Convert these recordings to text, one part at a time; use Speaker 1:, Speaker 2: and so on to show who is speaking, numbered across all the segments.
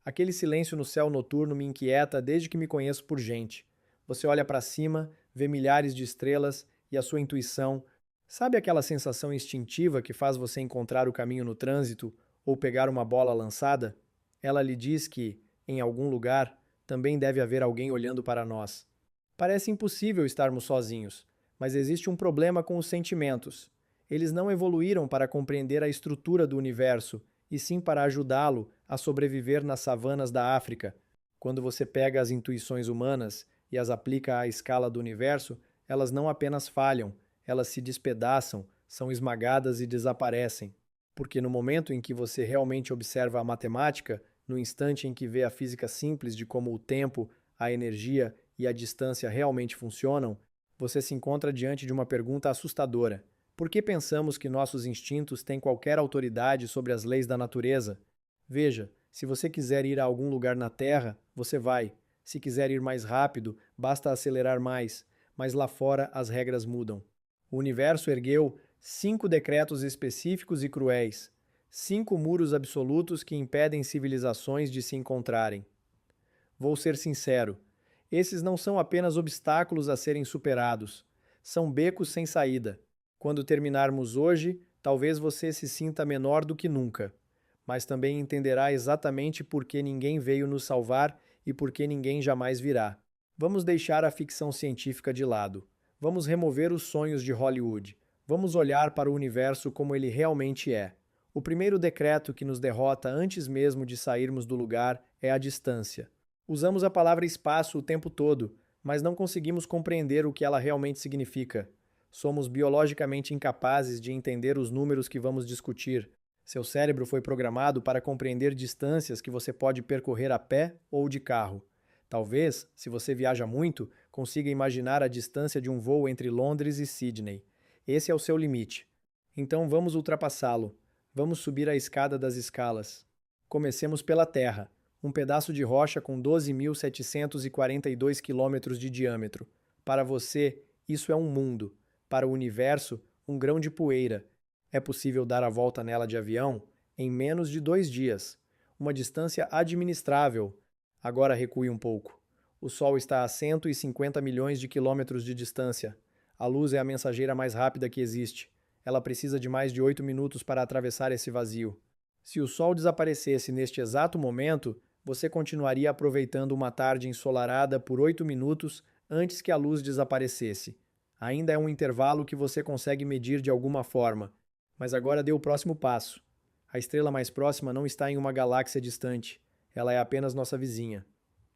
Speaker 1: Aquele silêncio no céu noturno me inquieta desde que me conheço por gente. Você olha para cima, vê milhares de estrelas e a sua intuição, sabe aquela sensação instintiva que faz você encontrar o caminho no trânsito ou pegar uma bola lançada? Ela lhe diz que, em algum lugar, também deve haver alguém olhando para nós. Parece impossível estarmos sozinhos, mas existe um problema com os sentimentos. Eles não evoluíram para compreender a estrutura do universo, e sim para ajudá-lo a sobreviver nas savanas da África. Quando você pega as intuições humanas e as aplica à escala do universo, elas não apenas falham, elas se despedaçam, são esmagadas e desaparecem. Porque no momento em que você realmente observa a matemática, no instante em que vê a física simples de como o tempo, a energia e a distância realmente funcionam, você se encontra diante de uma pergunta assustadora. Por que pensamos que nossos instintos têm qualquer autoridade sobre as leis da natureza? Veja, se você quiser ir a algum lugar na Terra, você vai. Se quiser ir mais rápido, basta acelerar mais, mas lá fora as regras mudam. O universo ergueu 5 decretos específicos e cruéis, 5 muros absolutos que impedem civilizações de se encontrarem. Vou ser sincero, esses não são apenas obstáculos a serem superados, são becos sem saída. Quando terminarmos hoje, talvez você se sinta menor do que nunca, mas também entenderá exatamente por que ninguém veio nos salvar e por que ninguém jamais virá. Vamos deixar a ficção científica de lado. Vamos remover os sonhos de Hollywood. Vamos olhar para o universo como ele realmente é. O primeiro decreto que nos derrota antes mesmo de sairmos do lugar é a distância. Usamos a palavra espaço o tempo todo, mas não conseguimos compreender o que ela realmente significa. Somos biologicamente incapazes de entender os números que vamos discutir. Seu cérebro foi programado para compreender distâncias que você pode percorrer a pé ou de carro. Talvez, se você viaja muito, consiga imaginar a distância de um voo entre Londres e Sydney. Esse é o seu limite. Então vamos ultrapassá-lo. Vamos subir a escada das escalas. Comecemos pela Terra, um pedaço de rocha com 12.742 quilômetros de diâmetro. Para você, isso é um mundo. Para o universo, um grão de poeira. É possível dar a volta nela de avião em menos de 2 dias. Uma distância administrável. Agora recue um pouco. O Sol está a 150 milhões de quilômetros de distância. A luz é a mensageira mais rápida que existe. Ela precisa de mais de 8 minutos para atravessar esse vazio. Se o Sol desaparecesse neste exato momento, você continuaria aproveitando uma tarde ensolarada por 8 minutos antes que a luz desaparecesse. Ainda é um intervalo que você consegue medir de alguma forma, mas agora dê o próximo passo. A estrela mais próxima não está em uma galáxia distante, ela é apenas nossa vizinha.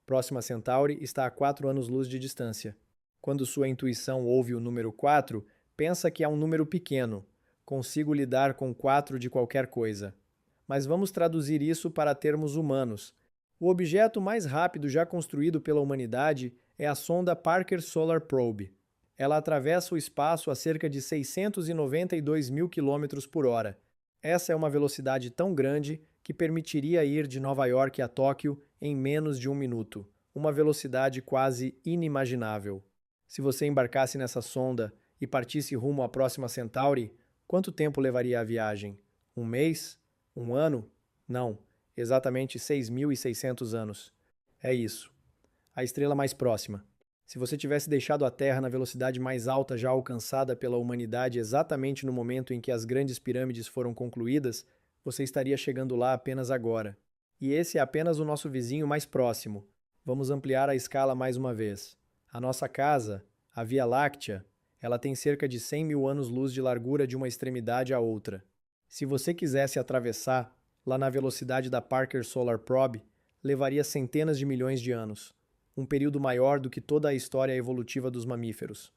Speaker 1: Próxima Centauri está a 4 anos-luz de distância. Quando sua intuição ouve o número 4, pensa que é um número pequeno. Consigo lidar com 4 de qualquer coisa. Mas vamos traduzir isso para termos humanos. O objeto mais rápido já construído pela humanidade é a sonda Parker Solar Probe. Ela atravessa o espaço a cerca de 692 mil quilômetros por hora. Essa é uma velocidade tão grande que permitiria ir de Nova York a Tóquio em menos de um minuto. Uma velocidade quase inimaginável. Se você embarcasse nessa sonda e partisse rumo à próxima Centauri, quanto tempo levaria a viagem? Um mês? Um ano? Não, exatamente 6.600 anos. É isso. A estrela mais próxima. Se você tivesse deixado a Terra na velocidade mais alta já alcançada pela humanidade exatamente no momento em que as grandes pirâmides foram concluídas, você estaria chegando lá apenas agora. E esse é apenas o nosso vizinho mais próximo. Vamos ampliar a escala mais uma vez. A nossa casa, a Via Láctea, ela tem cerca de 100 mil anos-luz de largura de uma extremidade à outra. Se você quisesse atravessar, lá na velocidade da Parker Solar Probe, levaria centenas de milhões de anos, um período maior do que toda a história evolutiva dos mamíferos.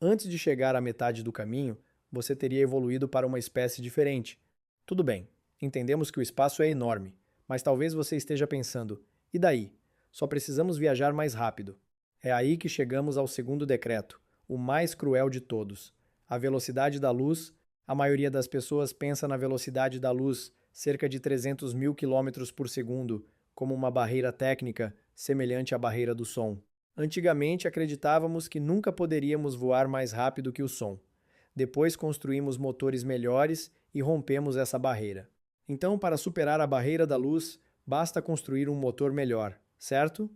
Speaker 1: Antes de chegar à metade do caminho, você teria evoluído para uma espécie diferente. Tudo bem, entendemos que o espaço é enorme, mas talvez você esteja pensando: e daí? Só precisamos viajar mais rápido. É aí que chegamos ao segundo decreto, o mais cruel de todos. A velocidade da luz. A maioria das pessoas pensa na velocidade da luz, cerca de 300 mil quilômetros por segundo, como uma barreira técnica semelhante à barreira do som. Antigamente acreditávamos que nunca poderíamos voar mais rápido que o som. Depois construímos motores melhores e rompemos essa barreira. Então, para superar a barreira da luz, Basta construir um motor melhor, certo?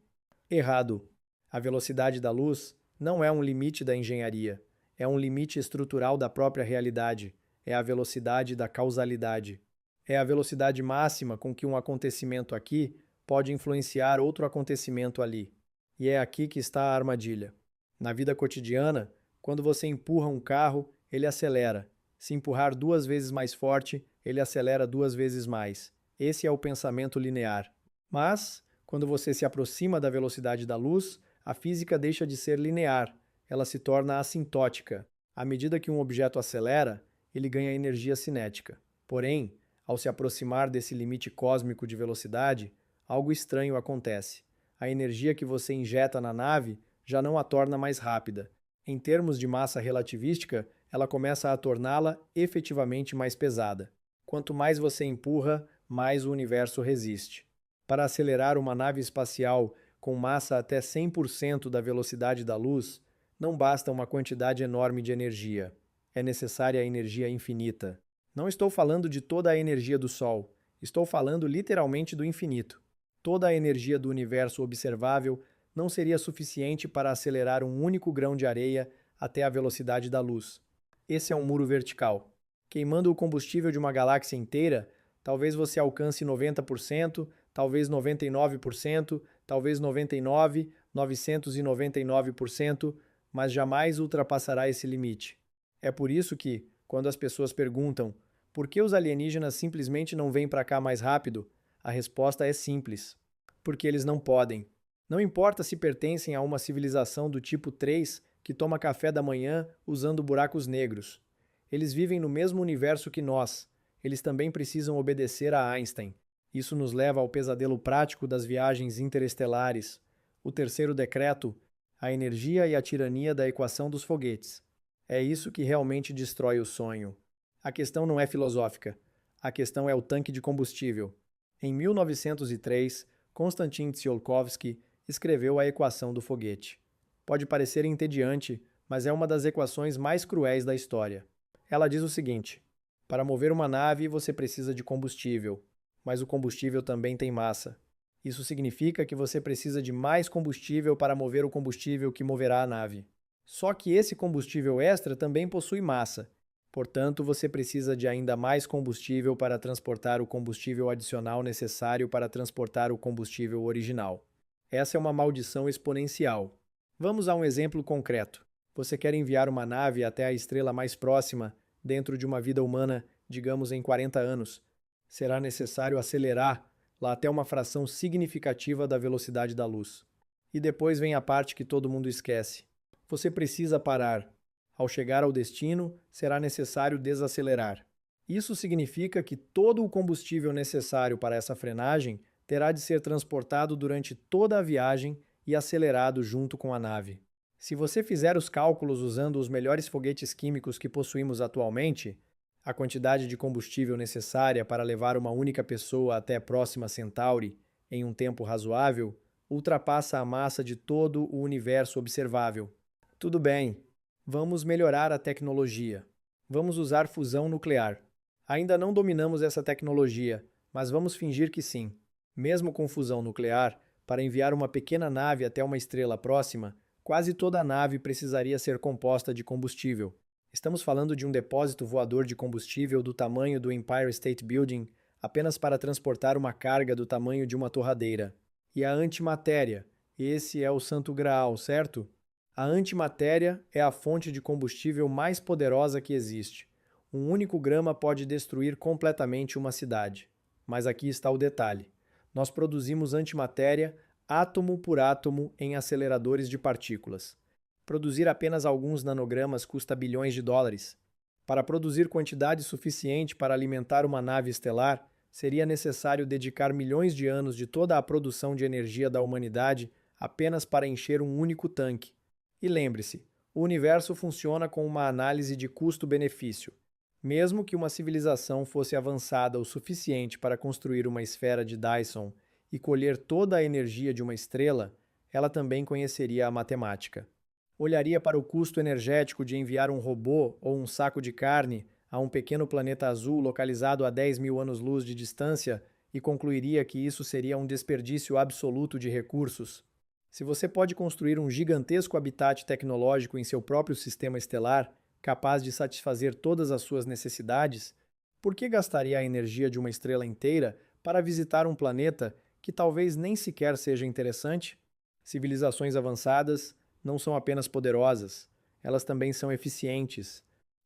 Speaker 1: Errado. A velocidade da luz não é um limite da engenharia, é um limite estrutural da própria realidade, é a velocidade da causalidade. É a velocidade máxima com que um acontecimento aqui pode influenciar outro acontecimento ali. E é aqui que está a armadilha. Na vida cotidiana, quando você empurra um carro, ele acelera. Se empurrar 2 vezes mais forte, ele acelera 2 vezes mais. Esse é o pensamento linear. Mas, quando você se aproxima da velocidade da luz, a física deixa de ser linear, ela se torna assintótica. À medida que um objeto acelera, ele ganha energia cinética. Porém, ao se aproximar desse limite cósmico de velocidade, algo estranho acontece. A energia que você injeta na nave já não a torna mais rápida. Em termos de massa relativística, ela começa a torná-la efetivamente mais pesada. Quanto mais você empurra, mais o universo resiste. Para acelerar uma nave espacial com massa até 100% da velocidade da luz, não basta uma quantidade enorme de energia. É necessária a energia infinita. Não estou falando de toda a energia do Sol, estou falando literalmente do infinito. Toda a energia do universo observável não seria suficiente para acelerar um único grão de areia até a velocidade da luz. Esse é um muro vertical. Queimando o combustível de uma galáxia inteira, talvez você alcance 90%, talvez 99%, talvez 99%, 999%, mas jamais ultrapassará esse limite. É por isso que, quando as pessoas perguntam por que os alienígenas simplesmente não vêm para cá mais rápido, a resposta é simples: porque eles não podem. Não importa se pertencem a uma civilização do tipo 3 que toma café da manhã usando buracos negros. Eles vivem no mesmo universo que nós. Eles também precisam obedecer a Einstein. Isso nos leva ao pesadelo prático das viagens interestelares. O terceiro decreto, a energia e a tirania da equação dos foguetes. É isso que realmente destrói o sonho. A questão não é filosófica. A questão é o tanque de combustível. Em 1903, Konstantin Tsiolkovsky escreveu a equação do foguete. Pode parecer entediante, mas é uma das equações mais cruéis da história. Ela diz o seguinte: para mover uma nave você precisa de combustível, mas o combustível também tem massa. Isso significa que você precisa de mais combustível para mover o combustível que moverá a nave. Só que esse combustível extra também possui massa. Portanto, você precisa de ainda mais combustível para transportar o combustível adicional necessário para transportar o combustível original. Essa é uma maldição exponencial. Vamos a um exemplo concreto. Você quer enviar uma nave até a estrela mais próxima dentro de uma vida humana, digamos em 40 anos. Será necessário acelerar lá até uma fração significativa da velocidade da luz. E depois vem a parte que todo mundo esquece. Você precisa parar. Ao chegar ao destino, será necessário desacelerar. Isso significa que todo o combustível necessário para essa frenagem terá de ser transportado durante toda a viagem e acelerado junto com a nave. Se você fizer os cálculos usando os melhores foguetes químicos que possuímos atualmente, a quantidade de combustível necessária para levar uma única pessoa até Próxima Centauri em um tempo razoável ultrapassa a massa de todo o universo observável. Tudo bem, vamos melhorar a tecnologia. Vamos usar fusão nuclear. Ainda não dominamos essa tecnologia, mas vamos fingir que sim. Mesmo com fusão nuclear, para enviar uma pequena nave até uma estrela próxima, quase toda a nave precisaria ser composta de combustível. Estamos falando de um depósito voador de combustível do tamanho do Empire State Building apenas para transportar uma carga do tamanho de uma torradeira. E a antimatéria, esse é o santo graal, certo? A antimatéria é a fonte de combustível mais poderosa que existe. Um único grama pode destruir completamente uma cidade. Mas aqui está o detalhe. Nós produzimos antimatéria átomo por átomo em aceleradores de partículas. Produzir apenas alguns nanogramas custa bilhões de dólares. Para produzir quantidade suficiente para alimentar uma nave estelar, seria necessário dedicar milhões de anos de toda a produção de energia da humanidade apenas para encher um único tanque. E lembre-se, o universo funciona com uma análise de custo-benefício. Mesmo que uma civilização fosse avançada o suficiente para construir uma esfera de Dyson e colher toda a energia de uma estrela, ela também conheceria a matemática. Olharia para o custo energético de enviar um robô ou um saco de carne a um pequeno planeta azul localizado a 10 mil anos-luz de distância e concluiria que isso seria um desperdício absoluto de recursos. Se você pode construir um gigantesco habitat tecnológico em seu próprio sistema estelar, capaz de satisfazer todas as suas necessidades, por que gastaria a energia de uma estrela inteira para visitar um planeta que talvez nem sequer seja interessante? Civilizações avançadas não são apenas poderosas, elas também são eficientes.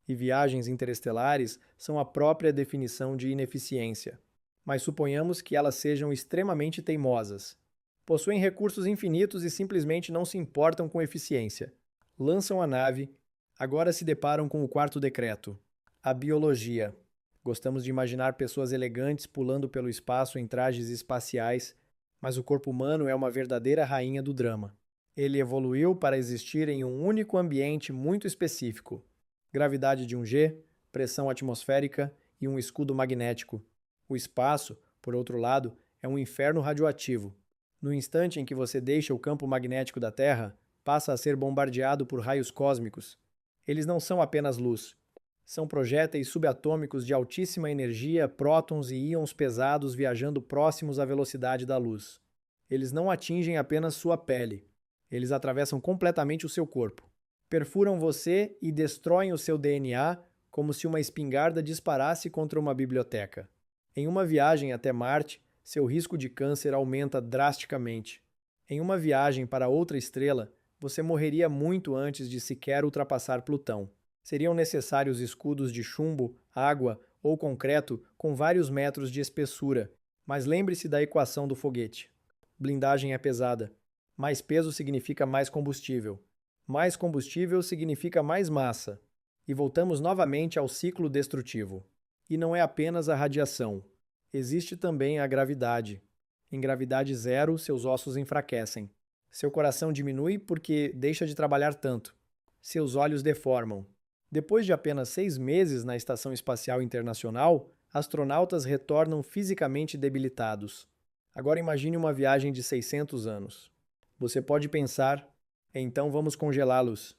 Speaker 1: E viagens interestelares são a própria definição de ineficiência. Mas suponhamos que elas sejam extremamente teimosas. Possuem recursos infinitos e simplesmente não se importam com eficiência. Lançam a nave, agora se deparam com o quarto decreto: a biologia. Gostamos de imaginar pessoas elegantes pulando pelo espaço em trajes espaciais, mas o corpo humano é uma verdadeira rainha do drama. Ele evoluiu para existir em um único ambiente muito específico: gravidade de 1G, pressão atmosférica e um escudo magnético. O espaço, por outro lado, é um inferno radioativo. No instante em que você deixa o campo magnético da Terra, passa a ser bombardeado por raios cósmicos. Eles não são apenas luz. São projéteis subatômicos de altíssima energia, prótons e íons pesados viajando próximos à velocidade da luz. Eles não atingem apenas sua pele. Eles atravessam completamente o seu corpo. Perfuram você e destroem o seu DNA como se uma espingarda disparasse contra uma biblioteca. Em uma viagem até Marte, seu risco de câncer aumenta drasticamente. Em uma viagem para outra estrela, você morreria muito antes de sequer ultrapassar Plutão. Seriam necessários escudos de chumbo, água ou concreto com vários metros de espessura. Mas lembre-se da equação do foguete. Blindagem é pesada. Mais peso significa mais combustível. Mais combustível significa mais massa. E voltamos novamente ao ciclo destrutivo. E não é apenas a radiação. Existe também a gravidade. Em gravidade zero, seus ossos enfraquecem. Seu coração diminui porque deixa de trabalhar tanto. Seus olhos deformam. Depois de apenas 6 meses na Estação Espacial Internacional, astronautas retornam fisicamente debilitados. Agora imagine uma viagem de 600 anos. Você pode pensar, então vamos congelá-los.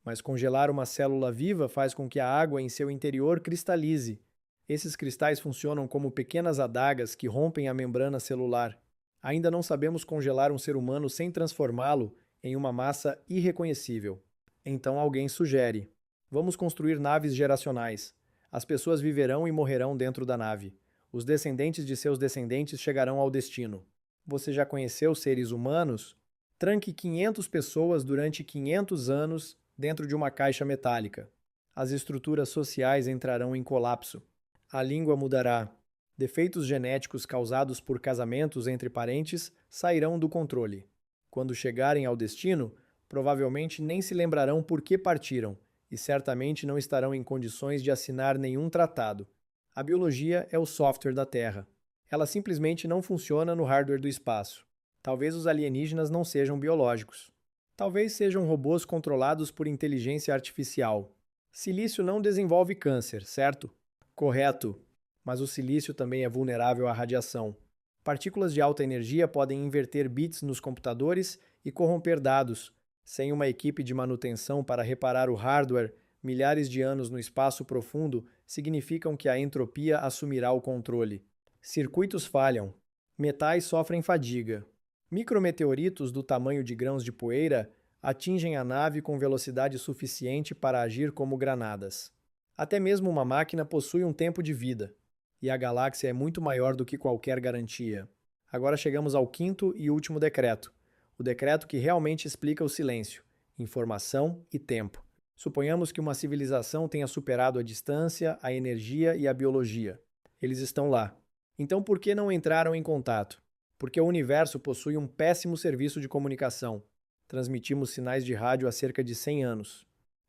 Speaker 1: Mas congelar uma célula viva faz com que a água em seu interior cristalize. Esses cristais funcionam como pequenas adagas que rompem a membrana celular. Ainda não sabemos congelar um ser humano sem transformá-lo em uma massa irreconhecível. Então alguém sugere: vamos construir naves geracionais. As pessoas viverão e morrerão dentro da nave. Os descendentes de seus descendentes chegarão ao destino. Você já conheceu seres humanos? Tranque 500 pessoas durante 500 anos dentro de uma caixa metálica. As estruturas sociais entrarão em colapso. A língua mudará. Defeitos genéticos causados por casamentos entre parentes sairão do controle. Quando chegarem ao destino, provavelmente nem se lembrarão por que partiram e certamente não estarão em condições de assinar nenhum tratado. A biologia é o software da Terra. Ela simplesmente não funciona no hardware do espaço. Talvez os alienígenas não sejam biológicos. Talvez sejam robôs controlados por inteligência artificial. Silício não desenvolve câncer, certo? Correto. Mas o silício também é vulnerável à radiação. Partículas de alta energia podem inverter bits nos computadores e corromper dados. Sem uma equipe de manutenção para reparar o hardware, milhares de anos no espaço profundo significam que a entropia assumirá o controle. Circuitos falham. Metais sofrem fadiga. Micrometeoritos do tamanho de grãos de poeira atingem a nave com velocidade suficiente para agir como granadas. Até mesmo uma máquina possui um tempo de vida. E a galáxia é muito maior do que qualquer garantia. Agora chegamos ao quinto e último decreto. O decreto que realmente explica o silêncio, informação e tempo. Suponhamos que uma civilização tenha superado a distância, a energia e a biologia. Eles estão lá. Então por que não entraram em contato? Porque o universo possui um péssimo serviço de comunicação. Transmitimos sinais de rádio há cerca de 100 anos.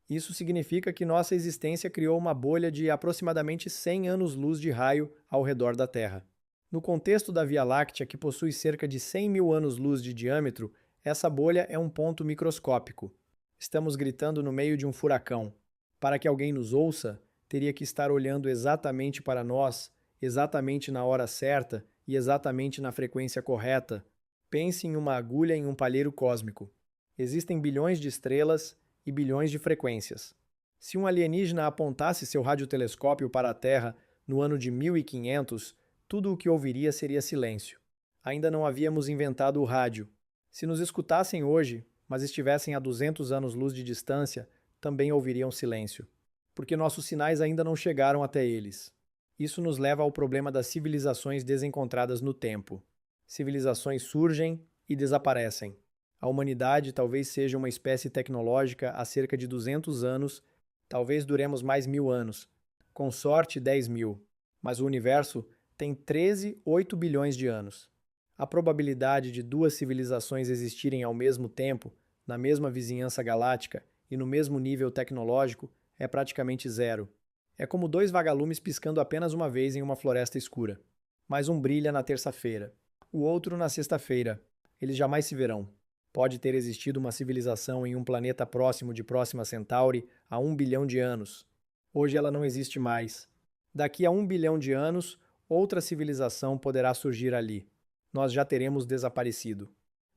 Speaker 1: Isso significa que nossa existência criou uma bolha de aproximadamente 100 anos-luz de raio ao redor da Terra. No contexto da Via Láctea, que possui cerca de 100 mil anos-luz de diâmetro, essa bolha é um ponto microscópico. Estamos gritando no meio de um furacão. Para que alguém nos ouça, teria que estar olhando exatamente para nós, exatamente na hora certa e exatamente na frequência correta. Pense em uma agulha em um palheiro cósmico. Existem bilhões de estrelas e bilhões de frequências. Se um alienígena apontasse seu radiotelescópio para a Terra no ano de 1500, Tudo o que ouviria seria silêncio. Ainda não havíamos inventado o rádio. Se nos escutassem hoje, mas estivessem a 200 anos-luz de distância, também ouviriam silêncio, porque nossos sinais ainda não chegaram até eles. Isso nos leva ao problema das civilizações desencontradas no tempo. Civilizações surgem e desaparecem. A humanidade talvez seja uma espécie tecnológica há cerca de 200 anos, talvez duremos mais 1000 anos. Com sorte, 10.000. Mas o universo tem 13,8 bilhões de anos. A probabilidade de duas civilizações existirem ao mesmo tempo, na mesma vizinhança galáctica e no mesmo nível tecnológico é praticamente zero. É como dois vagalumes piscando apenas uma vez em uma floresta escura. Mas um brilha na terça-feira, o outro na sexta-feira. Eles jamais se verão. Pode ter existido uma civilização em um planeta próximo de Próxima Centauri há 1 bilhão de anos. Hoje ela não existe mais. Daqui a 1 bilhão de anos, outra civilização poderá surgir ali. Nós já teremos desaparecido.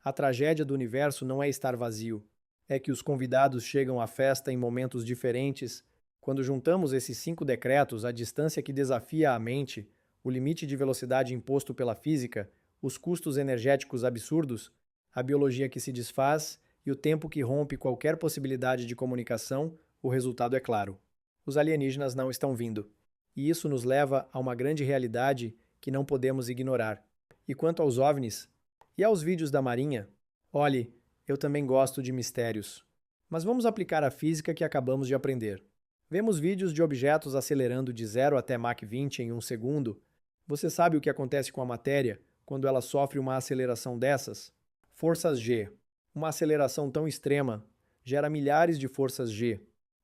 Speaker 1: A tragédia do universo não é estar vazio. É que os convidados chegam à festa em momentos diferentes. Quando juntamos esses 5 decretos, a distância que desafia a mente, o limite de velocidade imposto pela física, os custos energéticos absurdos, a biologia que se desfaz e o tempo que rompe qualquer possibilidade de comunicação, o resultado é claro. Os alienígenas não estão vindo. E isso nos leva a uma grande realidade que não podemos ignorar. E quanto aos OVNIs e aos vídeos da Marinha, olhe, eu também gosto de mistérios. Mas vamos aplicar a física que acabamos de aprender. Vemos vídeos de objetos acelerando de 0 até Mach 20 em 1 segundo. Você sabe o que acontece com a matéria quando ela sofre uma aceleração dessas? Forças G. Uma aceleração tão extrema gera milhares de forças G.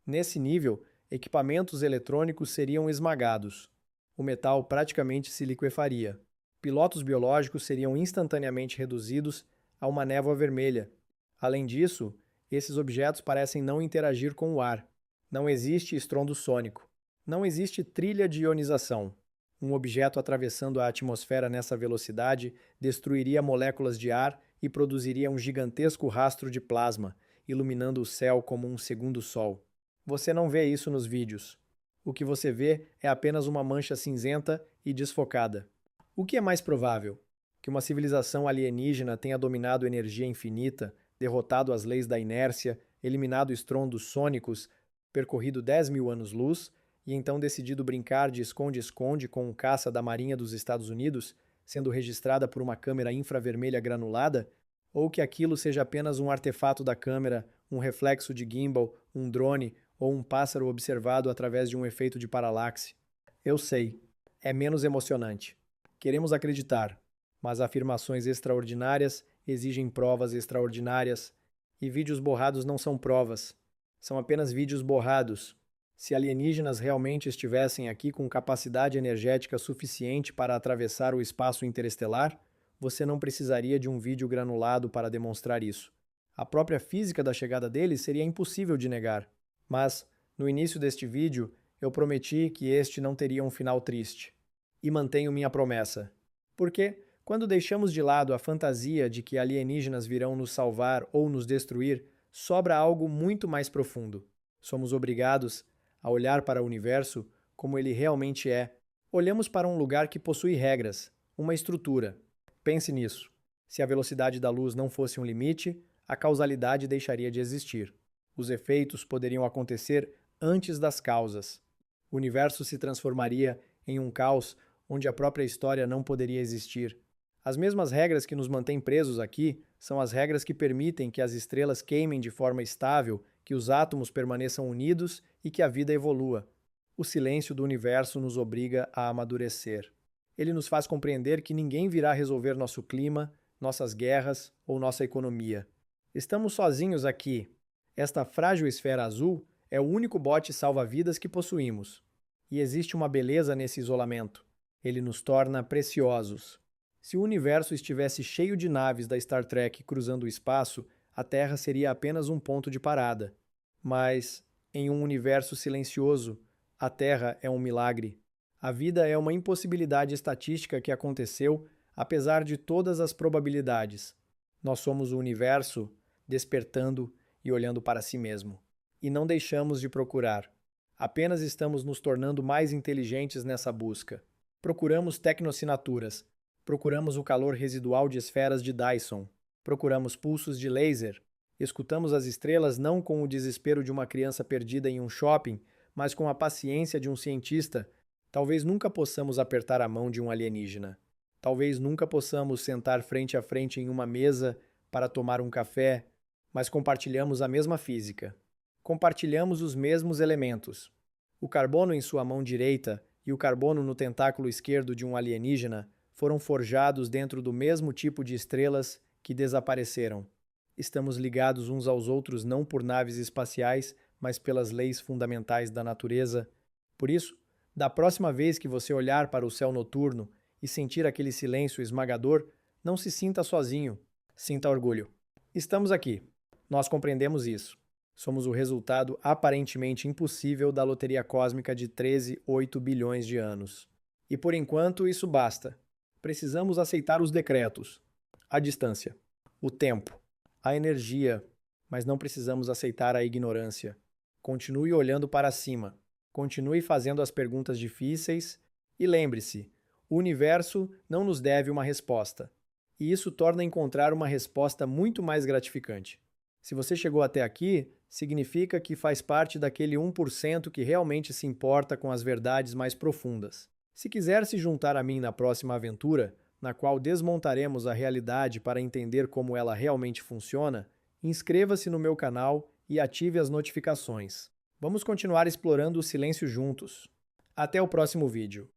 Speaker 1: Nesse nível, equipamentos eletrônicos seriam esmagados. O metal praticamente se liquefaria. Pilotos biológicos seriam instantaneamente reduzidos a uma névoa vermelha. Além disso, esses objetos parecem não interagir com o ar. Não existe estrondo sônico. Não existe trilha de ionização. Um objeto atravessando a atmosfera nessa velocidade destruiria moléculas de ar e produziria um gigantesco rastro de plasma, iluminando o céu como um segundo sol. Você não vê isso nos vídeos. O que você vê é apenas uma mancha cinzenta e desfocada. O que é mais provável? Que uma civilização alienígena tenha dominado energia infinita, derrotado as leis da inércia, eliminado estrondos sônicos, percorrido 10.000 anos-luz e então decidido brincar de esconde-esconde com um caça da Marinha dos Estados Unidos, sendo registrada por uma câmera infravermelha granulada, ou que aquilo seja apenas um artefato da câmera, um reflexo de gimbal, um drone ou um pássaro observado através de um efeito de paralaxe. Eu sei, é menos emocionante. Queremos acreditar, mas afirmações extraordinárias exigem provas extraordinárias, e vídeos borrados não são provas, são apenas vídeos borrados. Se alienígenas realmente estivessem aqui com capacidade energética suficiente para atravessar o espaço interestelar, você não precisaria de um vídeo granulado para demonstrar isso. A própria física da chegada deles seria impossível de negar. Mas, no início deste vídeo, eu prometi que este não teria um final triste. E mantenho minha promessa. Porque, quando deixamos de lado a fantasia de que alienígenas virão nos salvar ou nos destruir, sobra algo muito mais profundo. Somos obrigados a olhar para o universo como ele realmente é. Olhamos para um lugar que possui regras, uma estrutura. Pense nisso. Se a velocidade da luz não fosse um limite, a causalidade deixaria de existir. Os efeitos poderiam acontecer antes das causas. O universo se transformaria em um caos onde a própria história não poderia existir. As mesmas regras que nos mantêm presos aqui são as regras que permitem que as estrelas queimem de forma estável, que os átomos permaneçam unidos e que a vida evolua. O silêncio do universo nos obriga a amadurecer. Ele nos faz compreender que ninguém virá resolver nosso clima, nossas guerras ou nossa economia. Estamos sozinhos aqui. Esta frágil esfera azul é o único bote salva-vidas que possuímos. E existe uma beleza nesse isolamento. Ele nos torna preciosos. Se o universo estivesse cheio de naves da Star Trek cruzando o espaço, a Terra seria apenas um ponto de parada. Mas, em um universo silencioso, a Terra é um milagre. A vida é uma impossibilidade estatística que aconteceu, apesar de todas as probabilidades. Nós somos o universo despertando e olhando para si mesmo. E não deixamos de procurar. Apenas estamos nos tornando mais inteligentes nessa busca. Procuramos tecnoassinaturas. Procuramos o calor residual de esferas de Dyson. Procuramos pulsos de laser. Escutamos as estrelas não com o desespero de uma criança perdida em um shopping, mas com a paciência de um cientista. Talvez nunca possamos apertar a mão de um alienígena. Talvez nunca possamos sentar frente a frente em uma mesa para tomar um café, mas compartilhamos a mesma física. Compartilhamos os mesmos elementos. O carbono em sua mão direita e o carbono no tentáculo esquerdo de um alienígena foram forjados dentro do mesmo tipo de estrelas que desapareceram. Estamos ligados uns aos outros não por naves espaciais, mas pelas leis fundamentais da natureza. Por isso, da próxima vez que você olhar para o céu noturno e sentir aquele silêncio esmagador, não se sinta sozinho. Sinta orgulho. Estamos aqui. Nós compreendemos isso. Somos o resultado aparentemente impossível da loteria cósmica de 13,8 bilhões de anos. E por enquanto isso basta. Precisamos aceitar os decretos, a distância, o tempo, a energia, mas não precisamos aceitar a ignorância. Continue olhando para cima. Continue fazendo as perguntas difíceis e lembre-se, o universo não nos deve uma resposta. E isso torna encontrar uma resposta muito mais gratificante. Se você chegou até aqui, significa que faz parte daquele 1% que realmente se importa com as verdades mais profundas. Se quiser se juntar a mim na próxima aventura, na qual desmontaremos a realidade para entender como ela realmente funciona, inscreva-se no meu canal e ative as notificações. Vamos continuar explorando o silêncio juntos. Até o próximo vídeo.